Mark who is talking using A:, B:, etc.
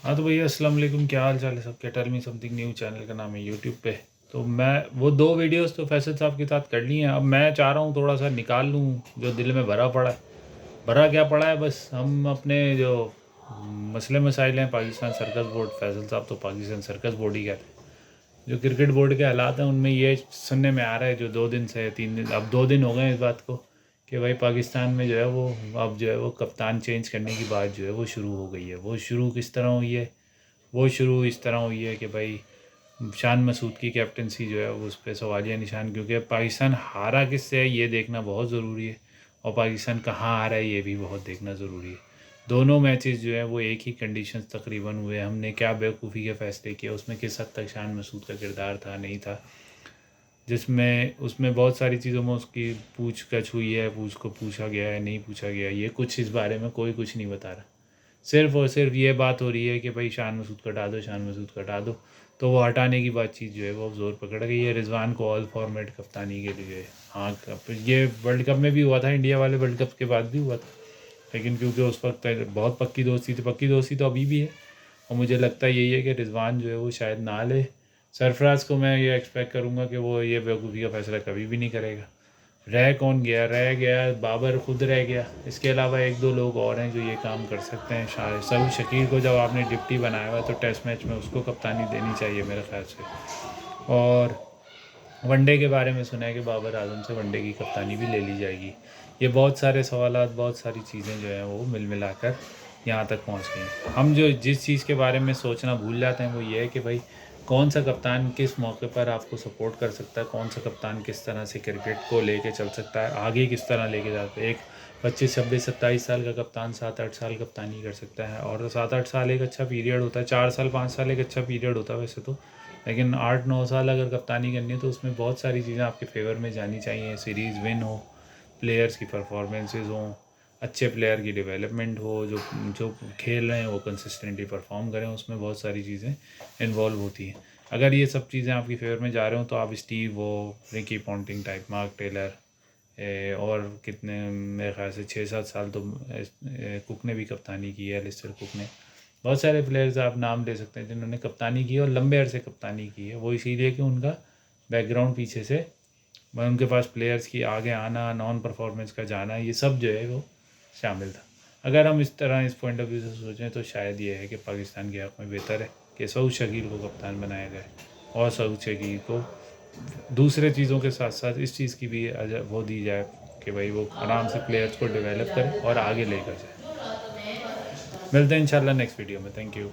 A: हाँ तो भैया अस्सलाम वालेकुम, क्या हाल चाल है सबके। Tell me something new channel का नाम है यूट्यूब पे। तो मैं वो 2 वीडियोस तो फैसल साहब के साथ कर ली हैं। अब मैं चाह रहा हूँ थोड़ा सा निकाल लूँ जो दिल में भरा पड़ा है। भरा क्या पड़ा है, बस हम अपने जो मसले मसाइल हैं पाकिस्तान सर्कस बोर्ड, फैसल साहब तो पाकिस्तान सर्कस बोर्ड ही कहते हैं, जो क्रिकेट बोर्ड के हालात हैं उनमें ये सुनने में आ रहा है जो 2 दिन से 3 दिन, अब 2 दिन हो गए हैं इस बात को, कि भाई पाकिस्तान में जो है वो अब जो है वो कप्तान चेंज करने की बात जो है वो शुरू हो गई है। वो शुरू किस तरह हुई है? वो शुरू इस तरह हुई है कि भाई शान मसूद की कैप्टनसी जो है उस पर सवालिया निशान, क्योंकि पाकिस्तान हारा किससे है ये देखना बहुत ज़रूरी है, और पाकिस्तान कहाँ हारा है ये भी बहुत देखना ज़रूरी है। दोनों मैचेस जो है वो एक ही कंडीशंस तकरीबन हुए। हमने क्या बेवकूफ़ी के फ़ैसले किए, उसमें किस हद तक शान मसूद का किरदार था नहीं था, जिसमें उसमें बहुत सारी चीज़ों में उसकी पूछ गछ हुई है, पूछ को पूछा गया है नहीं पूछा गया, ये कुछ इस बारे में कोई कुछ नहीं बता रहा। सिर्फ़ और सिर्फ ये बात हो रही है कि भाई शान मसूद को हटा दो, शान मसूद को हटा दो। तो वो हटाने की बातचीत जो है वो अब ज़ोर पकड़ गई है। रिजवान को ऑल फॉर्मेट कप्तानी के लिए, हाँ ये वर्ल्ड कप में भी हुआ था, इंडिया वाले वर्ल्ड कप के बाद भी हुआ था, लेकिन क्योंकि उस वक्त बहुत पक्की दोस्ती थी, पक्की दोस्ती तो अभी भी है। और मुझे लगता यही है कि रिजवान जो है वो शायद ना ले। सरफराज को मैं ये एक्सपेक्ट करूँगा कि वो ये बेवकूफ़ी का फैसला कभी भी नहीं करेगा। रह कौन गया? रह गया बाबर, खुद रह गया। इसके अलावा 1-2 लोग और हैं जो ये काम कर सकते हैं। शायद सऊद शकील को जब आपने डिप्टी बनाया हुआ तो टेस्ट मैच में उसको कप्तानी देनी चाहिए मेरे ख्याल से। और वनडे के बारे में सुना है कि बाबर आजम से वनडे की कप्तानी भी ले ली जाएगी। ये बहुत सारे सवालात, बहुत सारी चीज़ें जो हैं वो मिल मिला कर यहाँ तक पहुँच गई हैं। हम जो जिस चीज़ के बारे में सोचना भूल जाते हैं वो ये है कि भाई कौन सा कप्तान किस मौके पर आपको सपोर्ट कर सकता है, कौन सा कप्तान किस तरह से क्रिकेट को लेके चल सकता है, आगे किस तरह लेके जाता है। एक 25, 26, 27 साल का कप्तान 7-8 साल कप्तानी कर सकता है, और 7-8 साल एक अच्छा पीरियड होता है। 4 साल 5 साल एक अच्छा पीरियड होता है वैसे तो, लेकिन 8-9 साल अगर कप्तानी करनी है तो उसमें बहुत सारी चीज़ें आपके फेवर में जानी चाहिए। सीरीज़ विन हो, प्लेयर्स की परफॉर्मेंसेज हों, अच्छे प्लेयर की डेवलपमेंट हो, जो जो खेल रहे हैं वो कंसिस्टेंटली परफॉर्म करें, उसमें बहुत सारी चीज़ें इन्वॉल्व होती हैं। अगर ये सब चीज़ें आपकी फेवर में जा रहे हो तो आप स्टीव वो, Ricky Ponting type, Mark Taylor, और कितने, मेरे ख्याल से 6-7 साल तो कुक ने भी कप्तानी की है, एलिस्टर कुक ने। बहुत सारे प्लेयर्स आप नाम ले सकते हैं जिन्होंने कप्तानी की है और लंबे अरसे कप्तानी की है। वो इसीलिए कि उनका बैकग्राउंड पीछे से, उनके पास प्लेयर्स की आगे आना, नॉन परफॉर्मेंस का जाना, ये सब जो है वो शामिल था। अगर हम इस तरह इस पॉइंट ऑफ व्यू से सोचें तो शायद ये है कि पाकिस्तान के हक़ में बेहतर है कि सऊद शकील को कप्तान बनाया जाए, और सऊद शकील को दूसरे चीज़ों के साथ साथ इस चीज़ की भी वो दी जाए कि भाई वो आराम से प्लेयर्स को डेवलप करें और आगे लेकर जाए। मिलते हैं इंशाल्लाह नेक्स्ट वीडियो में। Thank you.